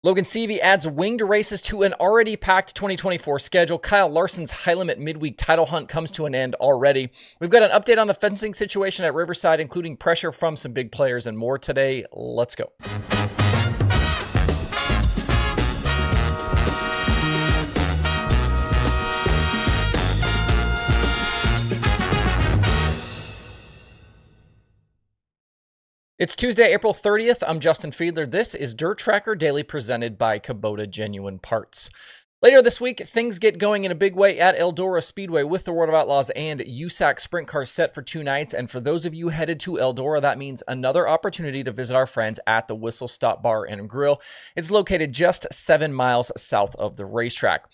Logan Seavey adds winged races to an already packed 2024 schedule. Kyle Larson's high-limit midweek title hunt comes to an end already. We've got an update on the fencing situation at Riverside, including pressure from some big players and more today. Let's go. It's Tuesday, April 30th. I'm Justin Fiedler. This is DIRTRACKR Daily presented by Kubota Genuine Parts. Later this week, things get going in a big way at Eldora Speedway with the World of Outlaws and USAC sprint cars set for 2 nights. And for those of you headed to Eldora, that means another opportunity to visit our friends at the Whistle Stop Bar and Grill. It's located just 7 miles south of the racetrack.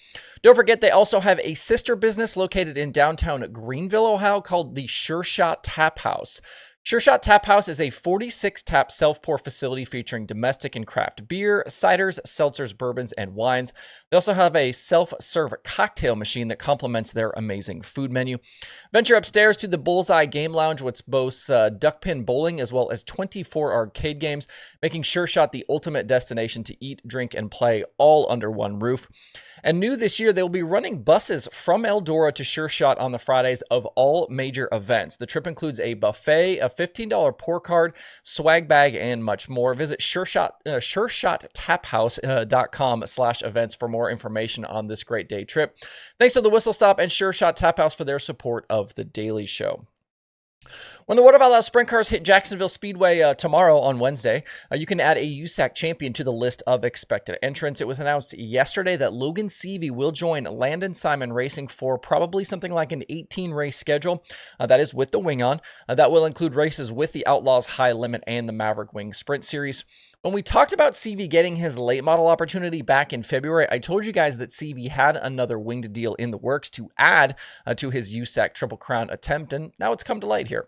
Don't forget, they also have a sister business located in downtown Greenville, Ohio called the Sure Shot Tap House. Sure Shot Tap House is a 46-tap self-pour facility featuring domestic and craft beer, ciders, seltzers, bourbons, and wines. They also have a self-serve cocktail machine that complements their amazing food menu. Venture upstairs to the Bullseye Game Lounge, which boasts duckpin bowling as well as 24 arcade games, making Sure Shot the ultimate destination to eat, drink, and play all under one roof. And new this year, they will be running buses from Eldora to Sure Shot on the Fridays of all major events. The trip includes a buffet, a $15 pour card, swag bag, and much more. Visit SureShotTapHouse.com/events for more information on this great day trip. Thanks to the Whistle Stop and Sure Shot Tap House for their support of The Daily Show. When the World of Outlaws sprint cars hit Jacksonville Speedway tomorrow on Wednesday, you can add a USAC champion to the list of expected entrants. It was announced yesterday that Logan Seavey will join Landon Simon Racing for probably something like an 18-race schedule. That is with the wing on. That will include races with the Outlaws High Limit and the Maverick Wing Sprint Series. When we talked about Seavey getting his late model opportunity back in February, I told you guys that Seavey had another winged deal in the works to add to his USAC Triple Crown attempt, and now it's come to light here.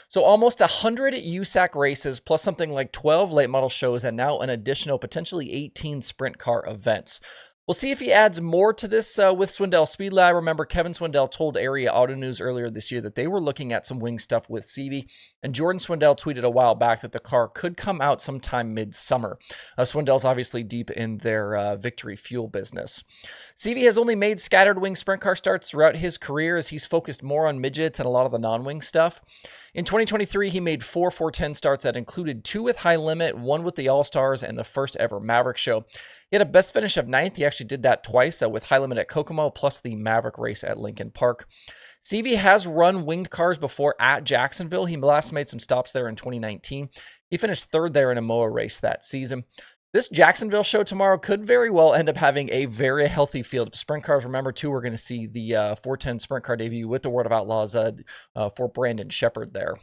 So almost 100 USAC races, plus something like 12 late model shows, and now an additional potentially 18 sprint car events. We'll see if he adds more to this with Swindell Speed Lab. Remember, Kevin Swindell told Area Auto News earlier this year that they were looking at some wing stuff with Seavey, and Jordan Swindell tweeted a while back that the car could come out sometime mid-summer. Swindell's obviously deep in their Victory Fuel business. Seavey has only made scattered wing sprint car starts throughout his career as he's focused more on midgets and a lot of the non-wing stuff. In 2023, he made 4 410 starts that included 2 with High Limit, 1 with the All-Stars, and the first ever Maverick show. He had a best finish of 9th. He actually did that twice with High Limit at Kokomo, plus the Maverick race at Lincoln Park. Seavey has run winged cars before at Jacksonville. He last made some stops there in 2019. He finished 3rd there in a MOA race that season. This Jacksonville show tomorrow could very well end up having a very healthy field of sprint cars. Remember, too, we're going to see the 410 sprint car debut with the World of Outlaws for Brandon Shepard there.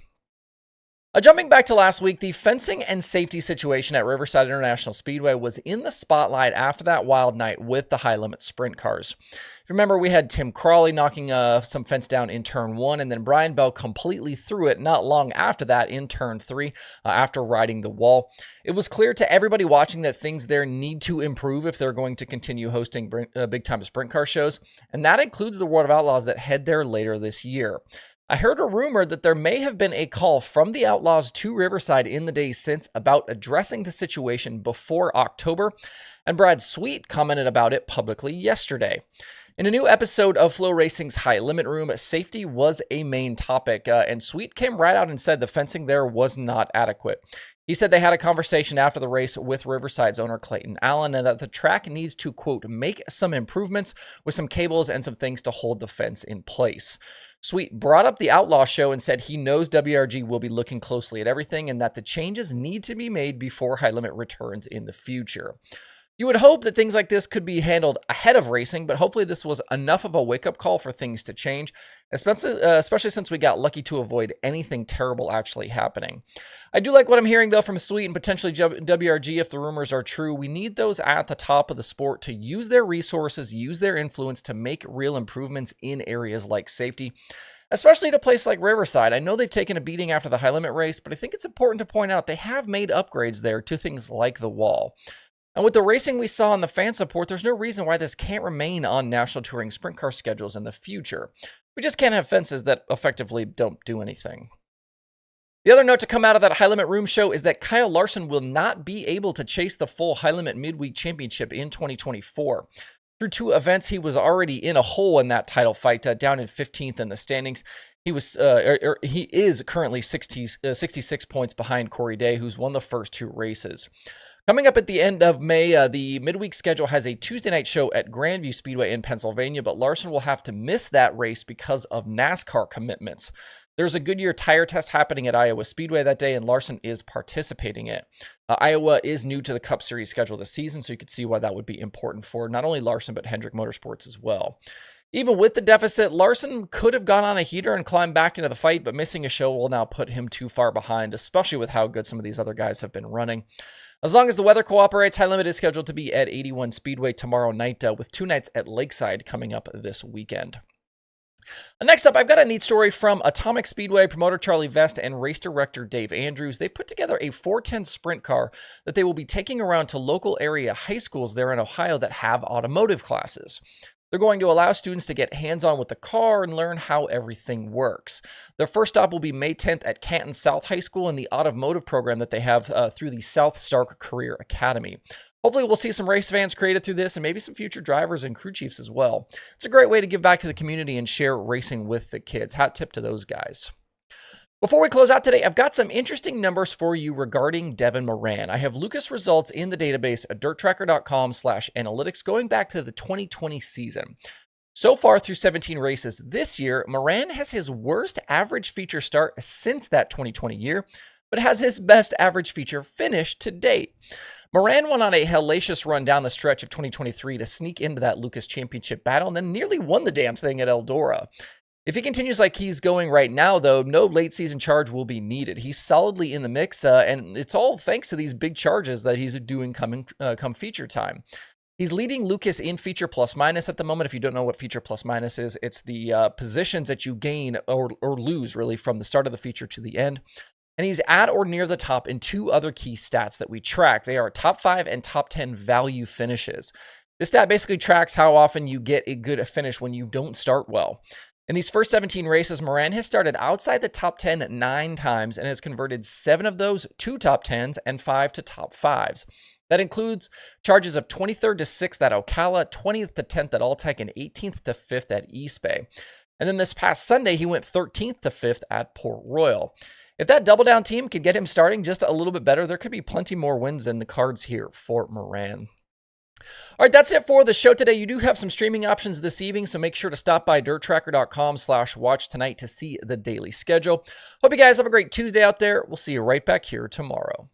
Jumping back to last week, the fencing and safety situation at Riverside International Speedway was in the spotlight after that wild night with the high-limit sprint cars. If you remember, we had Tim Crawley knocking some fence down in Turn 1, and then Brian Bell completely threw it not long after that in Turn 3 after riding the wall. It was clear to everybody watching that things there need to improve if they're going to continue hosting big-time sprint car shows, and that includes the World of Outlaws that head there later this year. I heard a rumor that there may have been a call from the Outlaws to Riverside in the days since about addressing the situation before October, and Brad Sweet commented about it publicly yesterday. In a new episode of Flow Racing's High Limit Room, safety was a main topic, and Sweet came right out and said the fencing there was not adequate. He said they had a conversation after the race with Riverside's owner Clayton Allen and that the track needs to, quote, make some improvements with some cables and some things to hold the fence in place. Sweet brought up the Outlaw show and said he knows WRG will be looking closely at everything and that the changes need to be made before High Limit returns in the future. You would hope that things like this could be handled ahead of racing, but hopefully this was enough of a wake-up call for things to change, especially since we got lucky to avoid anything terrible actually happening. I do like what I'm hearing, though, from Sweet and potentially WRG if the rumors are true. We need those at the top of the sport to use their resources, use their influence to make real improvements in areas like safety, especially at a place like Riverside. I know they've taken a beating after the High Limit race, but I think it's important to point out they have made upgrades there to things like the wall. And with the racing we saw and the fan support, there's no reason why this can't remain on National Touring sprint car schedules in the future. We just can't have fences that effectively don't do anything. The other note to come out of that High Limit Room show is that Kyle Larson will not be able to chase the full High Limit Midweek Championship in 2024. Through 2 events, he was already in a hole in that title fight, down in 15th in the standings. He is currently 66 points behind Corey Day, who's won the first 2 races. Coming up at the end of May, the midweek schedule has a Tuesday night show at Grandview Speedway in Pennsylvania, but Larson will have to miss that race because of NASCAR commitments. There's a Goodyear tire test happening at Iowa Speedway that day, and Larson is participating in it. Iowa is new to the Cup Series schedule this season, so you could see why that would be important for not only Larson, but Hendrick Motorsports as well. Even with the deficit, Larson could have gone on a heater and climbed back into the fight, but missing a show will now put him too far behind, especially with how good some of these other guys have been running. As long as the weather cooperates, High Limit is scheduled to be at 81 Speedway tomorrow night, with 2 nights at Lakeside coming up this weekend. Next up, I've got a neat story from Atomic Speedway promoter Charlie Vest and race director Dave Andrews. They've put together a 410 sprint car that they will be taking around to local area high schools there in Ohio that have automotive classes. They're going to allow students to get hands-on with the car and learn how everything works. Their first stop will be May 10th at Canton South High School in the automotive program that they have through the South Stark Career Academy. Hopefully we'll see some race fans created through this and maybe some future drivers and crew chiefs as well. It's a great way to give back to the community and share racing with the kids. Hat tip to those guys. Before we close out today, I've got some interesting numbers for you regarding Devin Moran. I have Lucas results in the database at DIRTRACKR.com/analytics going back to the 2020 season. So far through 17 races this year, Moran has his worst average feature start since that 2020 year, but has his best average feature finish to date. Moran went on a hellacious run down the stretch of 2023 to sneak into that Lucas Championship battle and then nearly won the damn thing at Eldora. If he continues like he's going right now, though, no late season charge will be needed. He's solidly in the mix, and it's all thanks to these big charges that he's doing come feature time. He's leading Lucas in feature plus minus at the moment. If you don't know what feature plus minus is, it's the positions that you gain or lose really from the start of the feature to the end. And he's at or near the top in 2 other key stats that we track. They are top 5 and top 10 value finishes. This stat basically tracks how often you get a good finish when you don't start well. In these first 17 races, Moran has started outside the top 10 9 times and has converted 7 of those to top 10s and 5 to top 5s. That includes charges of 23rd to 6th at Ocala, 20th to 10th at Alltech, and 18th to 5th at East Bay. And then this past Sunday, he went 13th to 5th at Port Royal. If that double down team could get him starting just a little bit better, there could be plenty more wins in the cards here for Moran. All right, that's it for the show today. You do have some streaming options this evening, so make sure to stop by DIRTRACKR.com/watch tonight to see the daily schedule. Hope you guys have a great Tuesday out there. We'll see you right back here tomorrow.